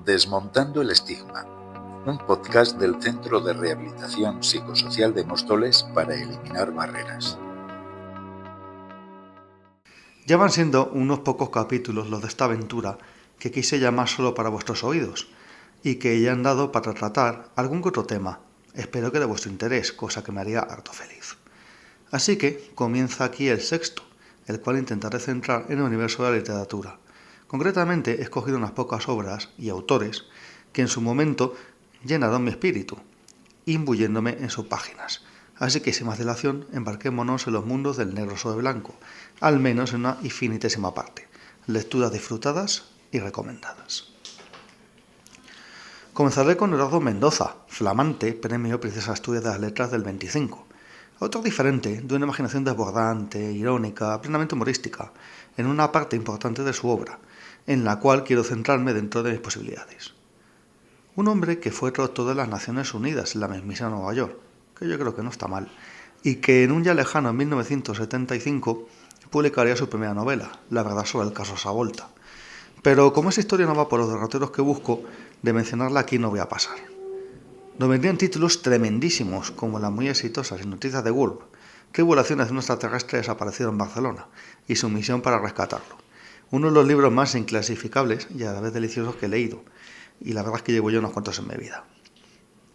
Desmontando el estigma, un podcast del Centro de Rehabilitación Psicosocial de Móstoles para eliminar barreras. Ya van siendo unos pocos capítulos los de esta aventura que quise llamar solo para vuestros oídos y que ya han dado para tratar algún que otro tema. Espero que de vuestro interés, cosa que me haría harto feliz. Así que comienza aquí el sexto, el cual intentaré centrar en el universo de la literatura. Concretamente he escogido unas pocas obras y autores que en su momento llenaron mi espíritu, imbuyéndome en sus páginas. Así que sin más dilación, embarquémonos en los mundos del negro sobre blanco, al menos en una infinitésima parte. Lecturas disfrutadas y recomendadas. Comenzaré con Eduardo Mendoza, flamante Premio Princesa Asturias de las Letras del 25. Autor diferente, de una imaginación desbordante, irónica, plenamente humorística, en una parte importante de su obra, en la cual quiero centrarme dentro de mis posibilidades. Un hombre que fue rector de las Naciones Unidas en la mismísima Nueva York, que yo creo que no está mal, y que en un ya lejano 1975 publicaría su primera novela, La verdad sobre el caso Savolta. Pero como esa historia no va por los derroteros que busco, de mencionarla aquí no voy a pasar. Nos vendrían títulos tremendísimos, como las muy exitosas y noticias de Gulb, tribulaciones de un extraterrestre desaparecido en Barcelona, y su misión para rescatarlo. Uno de los libros más inclasificables y a la vez deliciosos que he leído, y la verdad es que llevo yo unos cuantos en mi vida.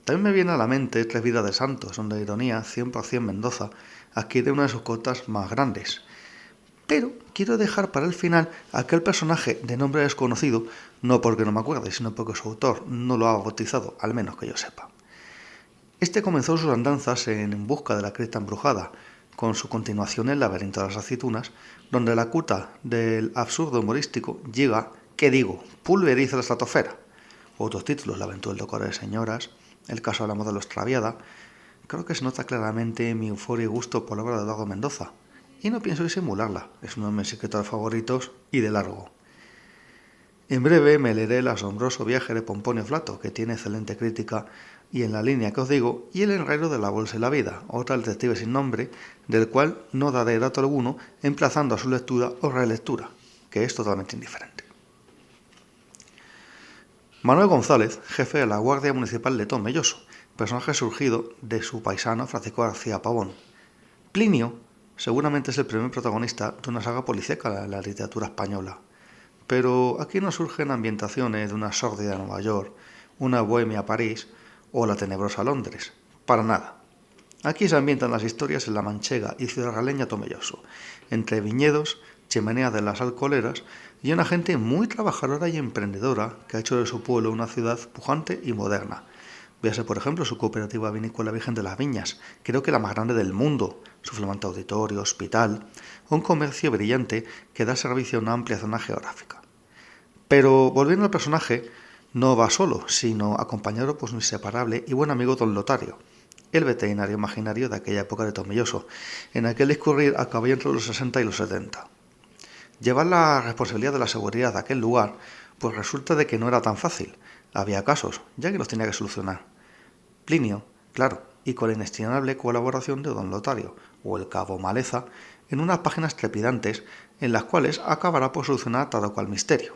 También me viene a la mente Tres vidas de santos, donde la ironía 100% Mendoza adquiere una de sus cotas más grandes. Pero quiero dejar para el final aquel personaje de nombre desconocido, no porque no me acuerde, sino porque su autor no lo ha bautizado, al menos que yo sepa. Este comenzó sus andanzas en busca de la cripta embrujada, con su continuación El laberinto de las aceitunas, donde la cuta del absurdo humorístico llega, ¿qué digo?, pulveriza la estratosfera. Otros títulos, La aventura del doctor de señoras, El caso de la modelo extraviada. Creo que se nota claramente mi euforia y gusto por la obra de Eduardo Mendoza, y no pienso disimularla, es uno de mis escritores favoritos y de largo. En breve me leeré El asombroso viaje de Pomponio Flato, que tiene excelente crítica, y en la línea que os digo, y El enredo de la bolsa y la vida, otra detective sin nombre, del cual no daré dato alguno, emplazando a su lectura o relectura, que es totalmente indiferente. Manuel González, jefe de la Guardia Municipal de Tomelloso, personaje surgido de su paisano Francisco García Pavón. Plinio seguramente es el primer protagonista de una saga policíaca en la literatura española, pero aquí no surgen ambientaciones de una sórdida Nueva York, una bohemia París o la tenebrosa Londres, para nada. Aquí se ambientan las historias en la manchega y ciudad realeña Tomelloso, entre viñedos, chimeneas de las alcoholeras y una gente muy trabajadora y emprendedora que ha hecho de su pueblo una ciudad pujante y moderna. Véase, por ejemplo, su cooperativa vinícola Virgen de las Viñas, creo que la más grande del mundo, su flamante auditorio, hospital, un comercio brillante que da servicio a una amplia zona geográfica. Pero, volviendo al personaje, no va solo, sino acompañado por su inseparable y buen amigo Don Lotario, el veterinario imaginario de aquella época de Tomelloso, en aquel discurrir a caballo entre los 60 y los 70. Llevar la responsabilidad de la seguridad de aquel lugar, pues resulta de que no era tan fácil. Había casos, ya que los tenía que solucionar. Plinio, claro, y con la inestimable colaboración de Don Lotario, o el cabo Maleza, en unas páginas trepidantes en las cuales acabará por solucionar tal o cual misterio.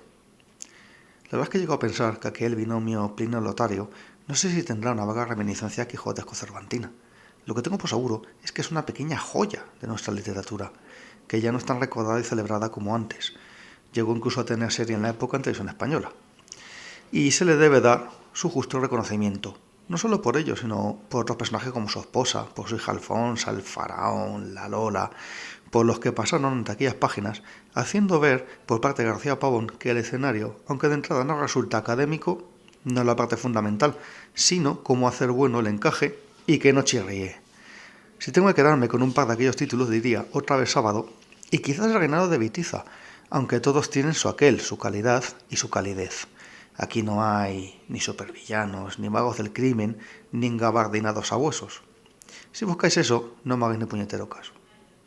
La verdad es que llego a pensar que aquel binomio Plinio-Lotario no sé si tendrá una vaga reminiscencia quijotesco-cervantina. Lo que tengo por seguro es que es una pequeña joya de nuestra literatura, que ya no es tan recordada y celebrada como antes. Llegó incluso a tener serie en la época en televisión española. Y se le debe dar su justo reconocimiento, no solo por ello, sino por otros personajes como su esposa, por su hija Alfonsa, el faraón, la Lola, por los que pasaron ante aquellas páginas, haciendo ver por parte de García Pavón que el escenario, aunque de entrada no resulta académico, no es la parte fundamental, sino cómo hacer bueno el encaje y que no chirríe. Si tengo que quedarme con un par de aquellos títulos, diría Otra vez sábado y quizás El reinado de Vitiza, aunque todos tienen su aquel, su calidad y su calidez. Aquí no hay ni supervillanos, ni magos del crimen, ni engabardinados sabuesos. Si buscáis eso, no me hagáis ni puñetero caso.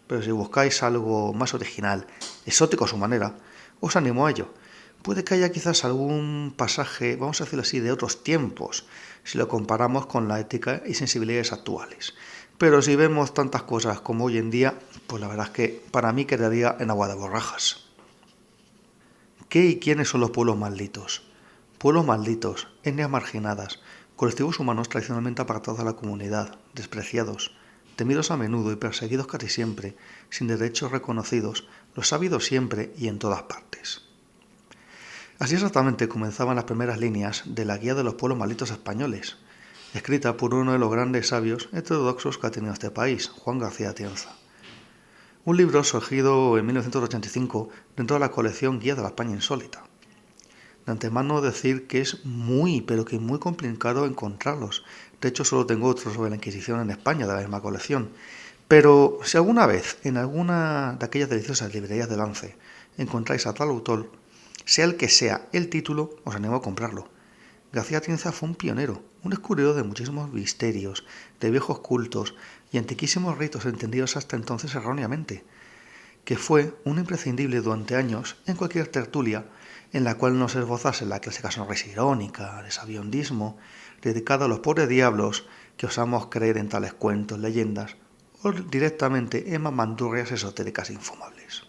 Pero si buscáis algo más original, exótico a su manera, os animo a ello. Puede que haya quizás algún pasaje, vamos a decirlo así, de otros tiempos, si lo comparamos con la ética y sensibilidades actuales. Pero si vemos tantas cosas como hoy en día, pues la verdad es que para mí quedaría en agua de borrajas. ¿Qué y quiénes son los pueblos malditos? pueblos malditos, etnias marginadas, colectivos humanos tradicionalmente apartados de la comunidad, despreciados, temidos a menudo y perseguidos casi siempre, sin derechos reconocidos, los ha habido siempre y en todas partes. Así exactamente comenzaban las primeras líneas de la Guía de los Pueblos Malditos Españoles, escrita por uno de los grandes sabios heterodoxos que ha tenido este país, Juan García Atienza. Un libro surgido en 1985 dentro de la colección Guía de la España Insólita. De antemano decir que es muy, pero que muy complicado encontrarlos. De hecho, solo tengo otros sobre la Inquisición en España de la misma colección. Pero si alguna vez en alguna de aquellas deliciosas librerías de Lance encontráis a tal autor, sea el que sea el título, os animo a comprarlo. García Atienza fue un pionero, un descubridor de muchísimos misterios, de viejos cultos y antiquísimos ritos entendidos hasta entonces erróneamente, que fue un imprescindible durante años en cualquier tertulia en la cual no se esbozase la clásica sonrisa irónica de sabiondismo dedicada a los pobres diablos que osamos creer en tales cuentos, leyendas o directamente en mamandurrias esotéricas infumables.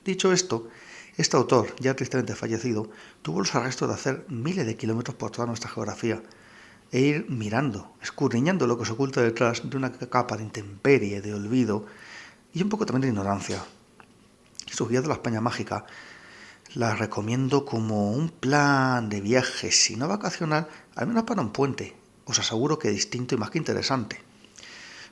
Dicho esto, este autor, ya tristemente fallecido, tuvo los arrestos de hacer miles de kilómetros por toda nuestra geografía e ir mirando, escudriñando lo que se oculta detrás de una capa de intemperie, de olvido y un poco también de ignorancia. Su guía de la España mágica la recomiendo como un plan de viaje, si no vacacional, al menos para un puente. Os aseguro que distinto y más que interesante.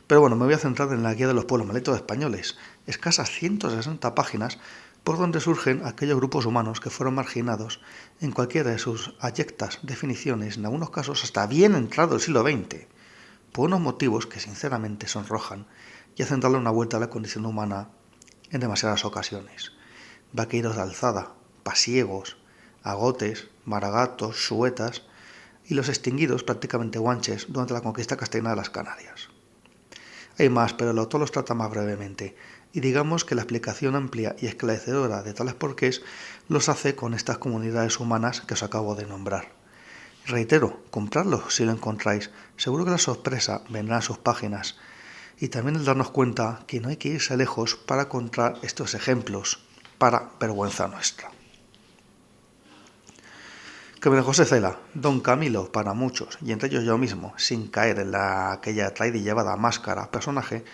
Pero bueno, me voy a centrar en la Guía de los Pueblos Malditos Españoles, escasas 160 páginas, por donde surgen aquellos grupos humanos que fueron marginados en cualquiera de sus abyectas definiciones, en algunos casos hasta bien entrado el siglo XX, por unos motivos que sinceramente sonrojan y hacen darle una vuelta a la condición humana en demasiadas ocasiones. Vaqueiros de alzada, pasiegos, agotes, maragatos, suetas y los extinguidos prácticamente guanches durante la conquista castellana de las Canarias. Hay más, pero el autor los trata más brevemente, y digamos que la explicación amplia y esclarecedora de tales porqués los hace con estas comunidades humanas que os acabo de nombrar. Reitero, compradlo si lo encontráis, seguro que la sorpresa vendrá a sus páginas, y también el darnos cuenta que no hay que irse lejos para encontrar estos ejemplos, para vergüenza nuestra. Camilo José Cela, Don Camilo para muchos, y entre ellos yo mismo, sin caer en aquella traída y llevada máscara personaje,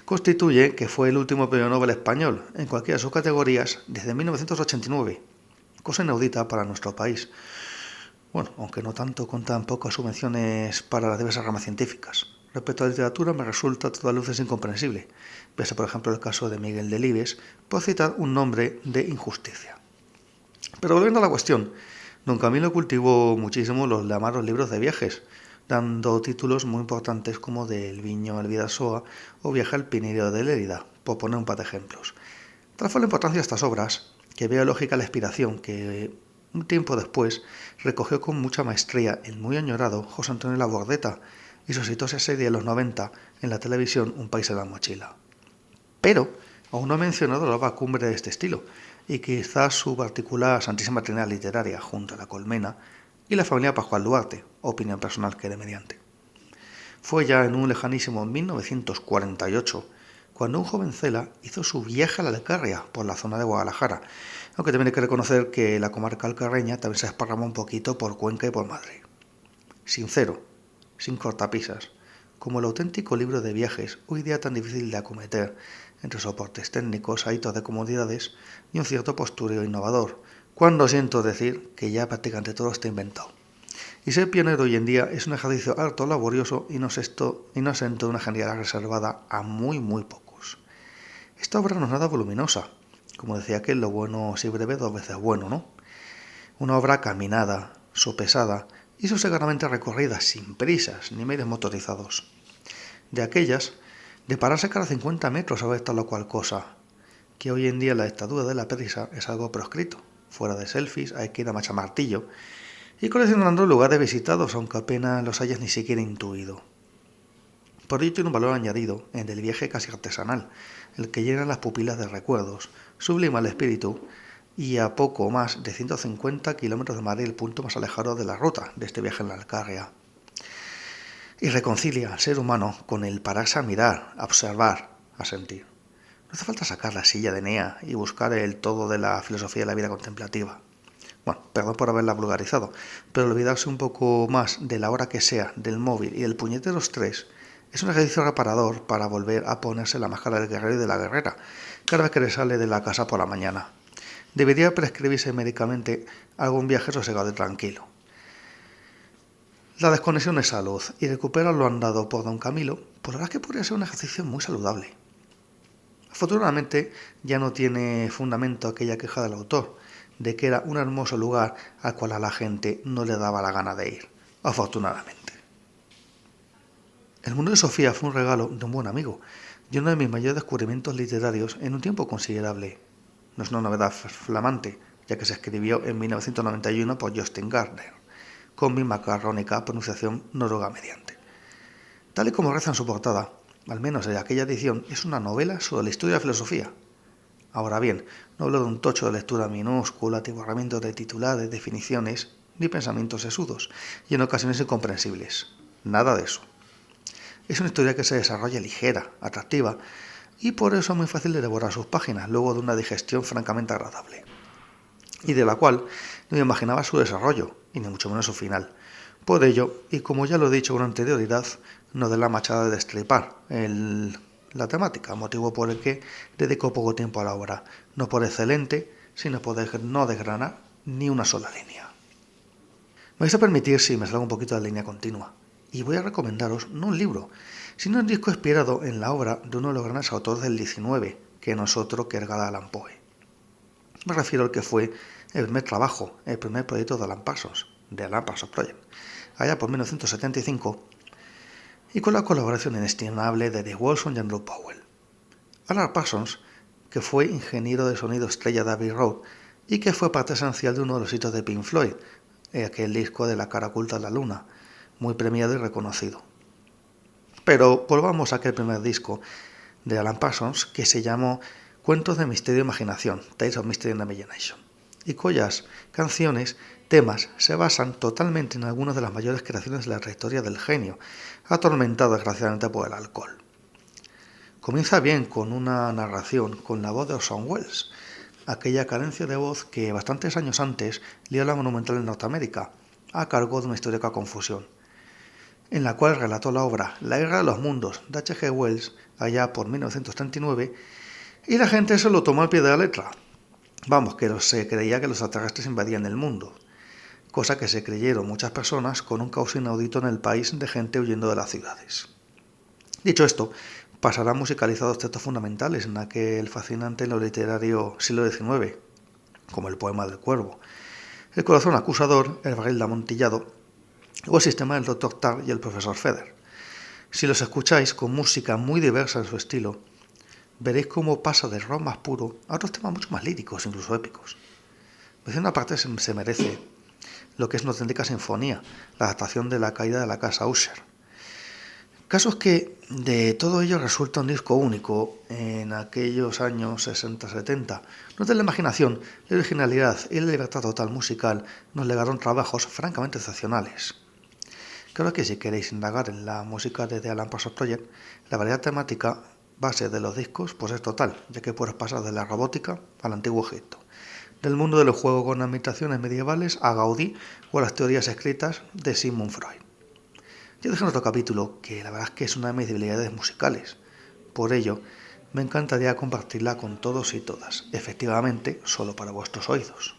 constituye que fue el último premio Nobel español en cualquiera de sus categorías desde 1989, cosa inaudita para nuestro país. Bueno, aunque no tanto con tan pocas subvenciones para las diversas ramas científicas. Respecto a la literatura me resulta a todas luces incomprensible. Vese por ejemplo el caso de Miguel Delibes, por citar un nombre de injusticia. Pero volviendo a la cuestión, Don Camilo cultivó muchísimo los llamados libros de viajes, dando títulos muy importantes como de El Viño al Bidasoa o Viaje al Pirineo de Lérida, por poner un par de ejemplos. Tal fue la importancia de estas obras, que veo lógica la inspiración que un tiempo después recogió con mucha maestría el muy añorado José Antonio Labordeta y suscitó esa serie de los 90 en la televisión Un País en la Mochila. Pero aún no he mencionado la obra cumbre de este estilo, y quizás su particular Santísima Trinidad literaria junto a La Colmena y La familia Pascual Duarte, opinión personal que de mediante. Fue ya en un lejanísimo 1948 cuando un joven Cela hizo su viaje a la Alcarria por la zona de Guadalajara, aunque también hay que reconocer que la comarca alcarreña también se esparrama un poquito por Cuenca y por Madrid. Sincero, sin cortapisas, como el auténtico libro de viajes, hoy día tan difícil de acometer, entre soportes técnicos, hábitos de comodidades y un cierto postureo innovador, cuando siento decir que ya prácticamente todo está inventado. Y ser pionero hoy en día es un ejercicio harto laborioso y no exento de una genialidad reservada a muy pocos. Esta obra no es nada voluminosa, como decía aquel, lo bueno si breve 2 veces bueno, ¿no? Una obra caminada, sopesada y sosegadamente recorrida, sin prisas ni medios motorizados. De aquellas, de pararse cada 50 metros a ver tal o cual cosa, que hoy en día la dictadura de la prisa es algo proscrito. Fuera de selfies hay que ir a machamartillo y coleccionando lugares visitados, aunque apenas los hayas ni siquiera intuido. Por ello tiene un valor añadido en el viaje casi artesanal, el que llena las pupilas de recuerdos, sublima el espíritu y a poco más de 150 kilómetros de Madrid, el punto más alejado de la ruta de este viaje en la Alcarria. Y reconcilia al ser humano con el pararse a mirar, a observar, a sentir. No hace falta sacar la silla de Enea y buscar el todo de la filosofía de la vida contemplativa. Bueno, perdón por haberla vulgarizado, pero olvidarse un poco más de la hora que sea, del móvil y del puñetero estrés es un ejercicio reparador para volver a ponerse la máscara del guerrero y de la guerrera cada vez que le sale de la casa por la mañana. Debería prescribirse médicamente algún viaje sosegado y tranquilo. La desconexión es salud y recuperar lo andado por don Camilo, pues la verdad es que podría ser un ejercicio muy saludable. Afortunadamente ya no tiene fundamento aquella queja del autor, de que era un hermoso lugar al cual a la gente no le daba la gana de ir, afortunadamente. El mundo de Sofía fue un regalo de un buen amigo y uno de mis mayores descubrimientos literarios en un tiempo considerable. No es una novedad flamante, ya que se escribió en 1991 por Justin Gardner, con mi macarrónica pronunciación noruega mediante. Tal y como reza en su portada, al menos en aquella edición, es una novela sobre la historia de la filosofía. Ahora bien, no hablo de un tocho de lectura minúscula, atiborramiento de titulares, definiciones, ni pensamientos sesudos, y en ocasiones incomprensibles. Nada de eso. Es una historia que se desarrolla ligera, atractiva, y por eso es muy fácil de devorar sus páginas, luego de una digestión francamente agradable. Y de la cual no me imaginaba su desarrollo, y ni mucho menos su final. Por ello, y como ya lo he dicho con anterioridad, no de la machada de destripar la temática, motivo por el que dedico poco tiempo a la obra, no por excelente, sino por no desgranar ni una sola línea. Me vais a permitir si me salgo un poquito de la línea continua, y voy a recomendaros no un libro, sino un disco inspirado en la obra de uno de los grandes autores del 19, que no es otro que Edgar Allan Poe. Me refiero al que fue el primer trabajo, el primer proyecto de Alan Parsons Project, allá por 1975, y con la colaboración inestimable de Dave Wilson y Andrew Powell. Alan Parsons, que fue ingeniero de sonido estrella de Abbey Road y que fue parte esencial de uno de los hitos de Pink Floyd, aquel disco de La cara oculta de la luna, muy premiado y reconocido. Pero volvamos a aquel primer disco de Alan Parsons que se llamó Cuentos de Misterio e Imaginación, Tales of Mystery and Imagination, y cuyas canciones, temas, se basan totalmente en algunas de las mayores creaciones de la trayectoria del genio, atormentado desgraciadamente por el alcohol. Comienza bien con una narración con la voz de Orson Welles, aquella cadencia de voz que bastantes años antes lió la Monumental en Norteamérica, a cargo de una histórica confusión, en la cual relató la obra La Guerra de los Mundos de H.G. Wells allá por 1939, y la gente se lo tomó al pie de la letra. Vamos, que se creía que los extraterrestres invadían el mundo, cosa que se creyeron muchas personas con un caos inaudito en el país de gente huyendo de las ciudades. Dicho esto, pasarán musicalizados textos fundamentales en aquel fascinante en lo literario siglo XIX, como el poema del cuervo, el corazón acusador, el barril de amontillado o el sistema del Dr. Tar y el profesor Feder. Si los escucháis con música muy diversa en su estilo, veréis cómo pasa del rock más puro a otros temas mucho más líricos, incluso épicos. De una parte se merece lo que es una auténtica sinfonía, la adaptación de La caída de la casa Usher. Caso es que de todo ello resulta un disco único en aquellos años 60-70, donde la imaginación, la originalidad y la libertad total musical nos legaron trabajos francamente excepcionales. Claro que si queréis indagar en la música de The Alan Parsons Project, la variedad temática base de los discos pues es total, ya que puedes pasar de la robótica al antiguo Egipto, del mundo de los juegos con ambientaciones medievales a Gaudí o a las teorías escritas de Sigmund Freud. Ya dejé en otro capítulo que la verdad es que es una de mis debilidades musicales, por ello me encantaría compartirla con todos y todas, efectivamente solo para vuestros oídos.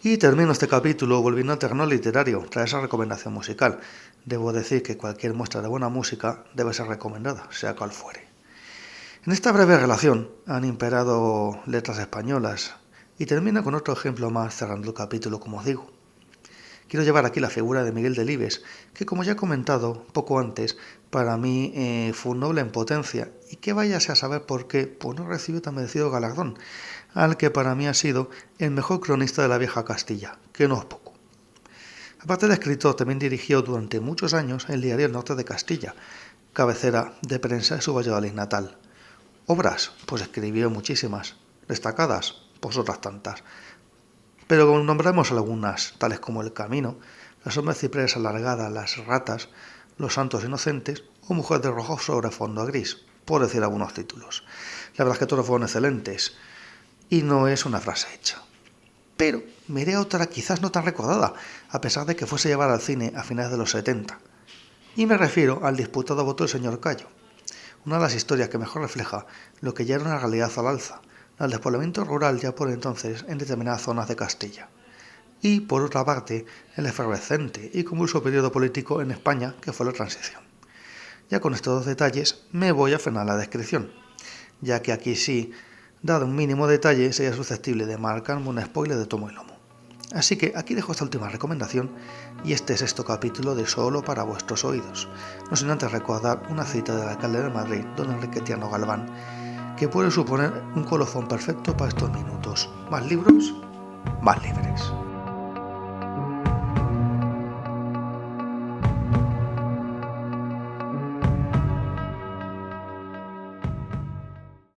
Y termino este capítulo volviendo al terreno literario, tras esa recomendación musical. Debo decir que cualquier muestra de buena música debe ser recomendada, sea cual fuere. En esta breve relación han imperado letras españolas, y termino con otro ejemplo más cerrando el capítulo, como os digo. Quiero llevar aquí la figura de Miguel Delibes, que como ya he comentado poco antes, para mí fue un noble en potencia, y que váyase a saber por qué pues no recibió tan merecido galardón, al que para mí ha sido el mejor cronista de la vieja Castilla, que no es poco. Aparte de escritor, también dirigió durante muchos años el diario El Norte de Castilla, cabecera de prensa de su Valladolid natal. Obras, pues escribió muchísimas, destacadas, pues otras tantas. Pero nombramos algunas, tales como El Camino, La sombra de ciprés alargada, Las ratas, Los santos inocentes o Mujer de rojo sobre fondo gris, por decir algunos títulos. La verdad es que todos fueron excelentes, y no es una frase hecha. pero me iré a otra quizás no tan recordada, a pesar de que fuese llevada al cine a finales de los 70. Y me refiero al disputado voto del señor Cayo, una de las historias que mejor refleja lo que ya era una realidad al alza, el despoblamiento rural ya por entonces en determinadas zonas de Castilla. Y, por otra parte, el efervescente y convulso periodo político en España que fue la transición. Ya con estos dos detalles me voy a frenar la descripción, ya que aquí sí, dado un mínimo detalle, sería susceptible de marcarme un spoiler de tomo y lomo. Así que aquí dejo esta última recomendación y este sexto capítulo de Solo para vuestros oídos, no sin antes recordar una cita del alcalde de Madrid, don Enrique Tiano Galván, que puede suponer un colofón perfecto para estos minutos. Más libros, más libres.